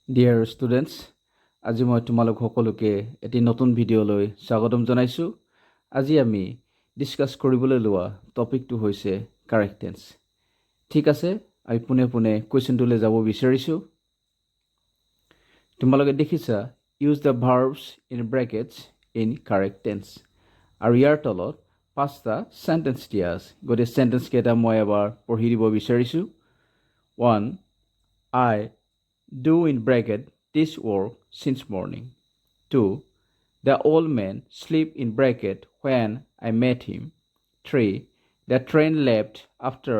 Dear students, আজি মই তোমালোক সকলোকে এটি নতুন ভিডিঅ'লৈ স্বাগতম জনাইছোঁ। আজি আমি ডিছকাছ কৰিবলৈ লোৱা টপিকটো হৈছে কাৰেক্ট টেন্স। ঠিক আছে, আমি পোনে পোনে কুৱেশ্যনটোলৈ যাব বিচাৰিছোঁ। তোমালোকে দেখিছা use the verbs in brackets in correct tense, আৰু ইয়াৰ তলত 5টা চেণ্টেন্স দিয়া আছে। গতিকে চেণ্টেন্সকেইটা মই এবাৰ পঢ়ি দিব বিচাৰিছোঁ। 1. I do in bracket this work since morning. 2. The old man sleep in bracket when I met him. 3. The train left after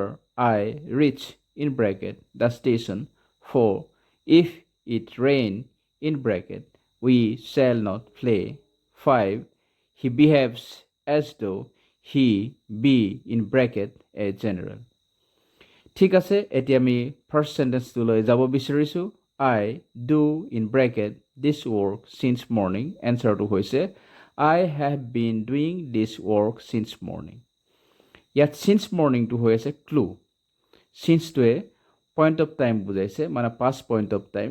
I reached in bracket the station. 4. If it rain in bracket we shall not play. 5. He behaves as though he be in bracket a general. ঠিক আছে, এতিয়া আমি first চেণ্টেন্সটোলৈ যাব বিচাৰিছোঁ। I do in bracket this work since morning. এনচাৰটো হৈছে I have been doing this work since morning. ইয়াত since morningটো হৈ আছে ক্লু। sinceটোৱে পইণ্ট অফ টাইম বুজাইছে, মানে পাষ্ট পইণ্ট অফ টাইম,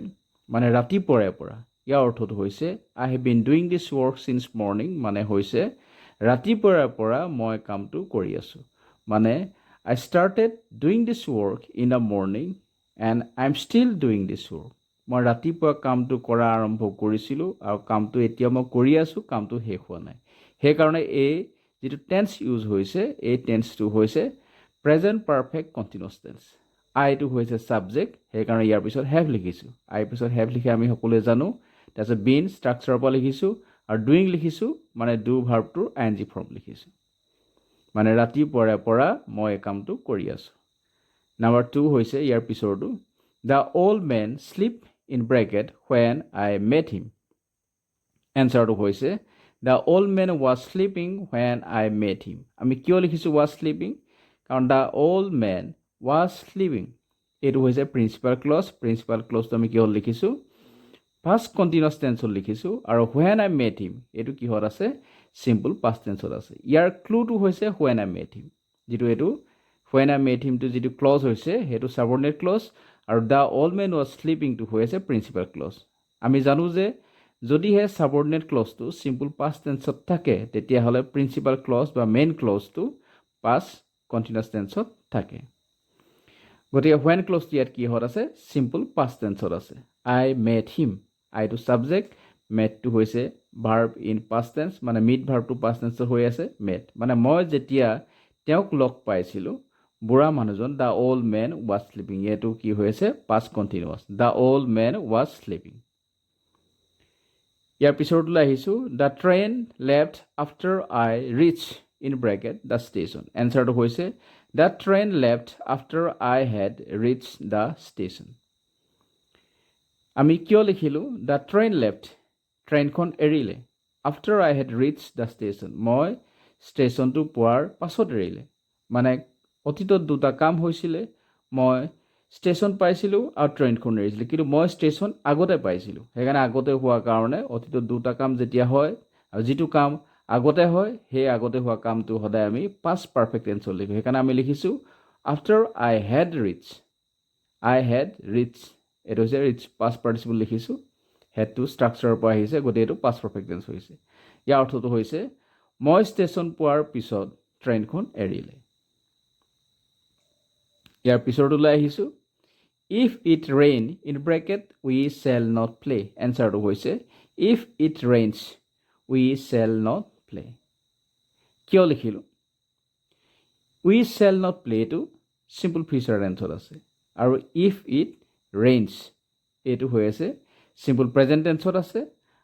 মানে ৰাতিপুৱাৰে পৰা। ইয়াৰ অৰ্থটো হৈছে I have been doing this work since morning, মানে হৈছে ৰাতিপুৱাৰে পৰা মই কামটো কৰি আছোঁ। মানে I started doing this work in the morning and I'm still doing this work. মই ৰাতিপুৱা কামটো কৰা আৰম্ভ কৰিছিলোঁ আৰু কামটো এতিয়া মই কৰি আছোঁ, কামটো শেষ হোৱা নাই। সেইকাৰণে এই যিটো টেন্স ইউজ হৈছে, এই টেন্সটো হৈছে প্ৰেজেণ্ট পাৰফেক্ট কণ্টিনিউৱাছ টেন্স। আইটো হৈছে ছাবজেক্ট, সেইকাৰণে ইয়াৰ পিছত হেভ লিখিছোঁ। আইৰ পিছত হেভ লিখি আমি সকলোৱে জানো। তাৰপিছত বিন ষ্ট্ৰাকচাৰৰ পৰা লিখিছোঁ, আৰু ডুইং লিখিছোঁ, মানে ডু ভাৰ্বটোৰ ING ফৰ্ম লিখিছোঁ। মানে ৰাতিপুৱাৰে পৰা মই এই কামটো কৰি আছোঁ। নাম্বাৰ 2 হৈছে ইয়াৰ পিছৰটো, the old man sleep in bracket when I met him. এনচাৰটো হৈছে the old man was sleeping when I met him. আমি কিয় লিখিছোঁ ৱাজ শ্লিপিং? কাৰণ the old man was sleeping এইটো হৈছে প্ৰিন্সিপাল ক্লজ। প্ৰিন্সিপাল ক্লজটো আমি কিহত লিখিছোঁ? ফাৰ্ষ্ট কণ্টিনিউৱাছ টেন্সত লিখিছোঁ, আৰু when I met him এইটো কিহত আছে? চিম্পল পাষ্ট টেন্সত আছে। ইয়াৰ ক্লুটো হৈছে when I met him, যিটো এইটো when I met him টো যিটো ক্লজ হৈছে সেইটো ছাবঅৰ্ডিনেট ক্লজ, আৰু দ্য অল্ড মেন ৱাজ শ্লিপিংটো হৈ আছে প্ৰিন্সিপাল ক্লজ। আমি জানো যে যদিহে ছাবঅৰ্ডিনেট ক্লজটো চিম্পল পাষ্ট টেন্সত থাকে, তেতিয়াহ'লে প্ৰিন্সিপাল ক্লজ বা মেইন ক্লজটো পাষ্ট কণ্টিনিউৱাছ টেন্সত থাকে। গতিকে when ক্লজটো ইয়াত কিহত আছে? চিম্পল পাষ্ট টেন্সত আছে। I met him, আইটো ছাবজেক্ট, মেটটো হৈছে ভাৰ্ব ইন পাষ্ট টেন্স, মানে মিট ভাৰ্বটো পাষ্ট টেন্সত হৈ আছে মেট। মানে মই যেতিয়া তেওঁক লগ পাইছিলোঁ, বুঢ়া মানুহজন, the old man was sleeping, এইটো কি হৈ আছে? Past continuous, the old man was sleeping. ইয়াৰ পিছৰটোলৈ আহিছোঁ, the train left after I reach in bracket the station. এনচাৰটো হৈছে the train left after I had reach the station. আমি কিয় লিখিলোঁ দ্য ট্ৰেইন লেফ্ট? ট্ৰেইনখন এৰিলে। After I had reach the station, মই ষ্টেচনটো পোৱাৰ পাছত এৰিলে। মানে অতীতত দুটা কাম হৈছিলে, মই ষ্টেচন পাইছিলোঁ আৰু ট্ৰেইনখন এৰিছিলোঁ, কিন্তু মই ষ্টেচন আগতে পাইছিলোঁ। সেইকাৰণে আগতে হোৱাৰ কাৰণে অতীতত দুটা কাম যেতিয়া হয়, আৰু যিটো কাম আগতে হয় সেই আগতে হোৱা কামটো সদায় আমি পাষ্ট পাৰফেক্ট টেন্সত লিখোঁ। সেইকাৰণে আমি লিখিছোঁ after I had rich. I had rich, এইটো হৈছে ৰিচ পাষ্ট পাৰ্টিচিপল লিখিছোঁ। হেডটো ষ্ট্ৰাকচাৰৰ পৰা আহিছে, গতিকে এইটো পাষ্ট পাৰফেক্ট টেন্স হৈছে। ইয়াৰ অৰ্থটো হৈছে মই ষ্টেচন পোৱাৰ পিছত ট্ৰেইনখন এৰিলে। ইয়াৰ পিছৰটোলৈ আহিছোঁ, if it rain in bracket we shall not play. এনচাৰটো হৈছে if it rains we shall not play. কিয় লিখিলোঁ? উই শ্বেল নট প্লেটো চিম্পল ফিউচাৰ টেন্সত আছে, আৰু ইফ ইট ৰেইনছ এইটো হৈ আছে চিম্পল প্ৰেজেণ্ট টেন্সত আছে,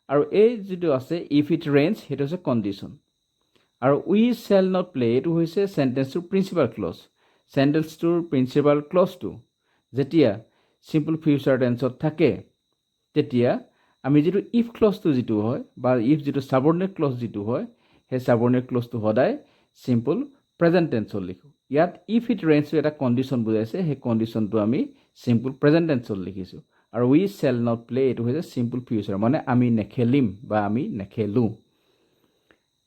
আৰু এই যিটো আছে ইফ ইট ৰেইনছ সেইটো হৈছে কণ্ডিশ্যন, আৰু উই শ্বেল নট প্লে এইটো হৈছে চেণ্টেন্সটোৰ প্ৰিন্সিপাল ক্লজ। চেণ্টেন্সটোৰ প্ৰিন্সিপাল ক্লজটো যেতিয়া চিম্পল ফিউচাৰ টেন্সত থাকে, তেতিয়া আমি যিটো ইফ ক্লজটো যিটো হয়, বা ইফ যিটো ছাবঅৰ্ডিনেট ক্লজ যিটো হয়, সেই ছাবঅৰ্ডিনেট ক্লজটো সদায় চিম্পল প্ৰেজেণ্ট টেন্সত লিখোঁ। ইয়াত ইফ ইট ৰেইনছটো এটা কণ্ডিশ্যন বুজাইছে, সেই কণ্ডিশ্যনটো আমি চিম্পল প্ৰেজেণ্ট টেন্সত লিখিছোঁ। আৰু উই শ্বেল নট প্লে এইটো হৈছে চিম্পল ফিউচাৰ, মানে আমি নেখেলিম বা আমি নেখেলোঁ।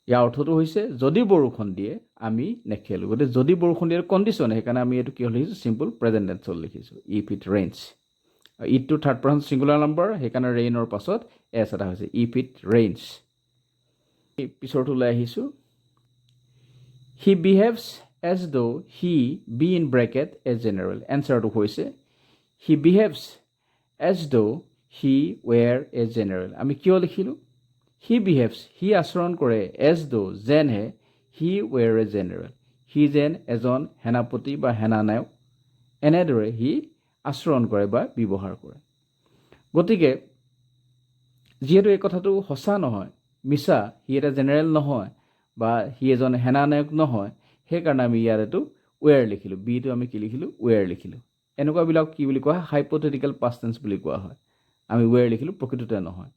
ইয়াৰ অৰ্থটো হৈছে যদি বৰষুণ দিয়ে আমি নেখেলোঁ। গতিকে যদি বৰষুণ দিয়ে কণ্ডিশ্যন, সেইকাৰণে আমি এইটো কি লিখিছোঁ? চিম্পল প্ৰেজেণ্ট টেন্সত লিখিছোঁ, ইফ ইট ৰেইনছ। ইটটো থাৰ্ড পাৰ্চন ছিংগুলাৰ নাম্বাৰ, সেইকাৰণে ৰেইনৰ পাছত এছ এটা হৈছে, ইফ ইট ৰেইনছ। পিছৰটো লৈ আহিছোঁ, he behaves as though' he be in bracket a general. এনচাৰটো হৈছে he behaves as though' he ৱেৰ A general. আমি কিয় লিখিলোঁ? হি বিহেভছ, সি আচৰণ কৰে, এজ দ' যেনহে, হি ৱেৰ এ জেনেৰেল, সি যেন এজন সেনাপতি বা সেনানায়ক, এনেদৰে সি আচৰণ কৰে বা ব্যৱহাৰ কৰে। গতিকে যিহেতু এই কথাটো সঁচা নহয়, মিছা, সি এটা জেনেৰেল নহয় বা সি এজন সেনানায়ক নহয়, সেইকাৰণে আমি ইয়াত এইটো ৱেৰ লিখিলোঁ, বিটো আমি কি লিখিলোঁ? ৱেৰ লিখিলোঁ। এনেকুৱাবিলাক কি বুলি কোৱা হয়? হাইপথেটিকেল পাষ্ট টেন্স বুলি কোৱা হয়। আমি ৱেৰ লিখিলোঁ, প্ৰকৃততে নহয়।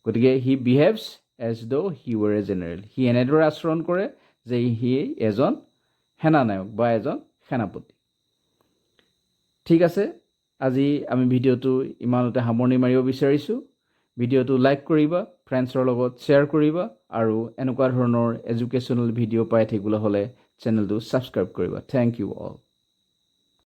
গতিকে হি বিহেভছ এজ দ' হি ৱেৰ এ জেনেৰেল, সি এনেদৰে আচৰণ কৰে যে সি এজন সেনানায়ক বা এজন সেনাপতি। ঠিক আছে, আজি আমি ভিডিঅ'টো ইমানতে সামৰণি মাৰিব বিচাৰিছোঁ। ভিডিঅ'টো লাইক কৰিবা, ফ্ৰেণ্ডছৰ লগত শ্বেয়াৰ কৰিবা, আৰু এনেকুৱা ধৰণৰ এডুকেশ্যনেল ভিডিঅ' পাই থাকিবলৈ হ'লে চেনেলটো ছাবস্ক্ৰাইব কৰিবা। Thank you all.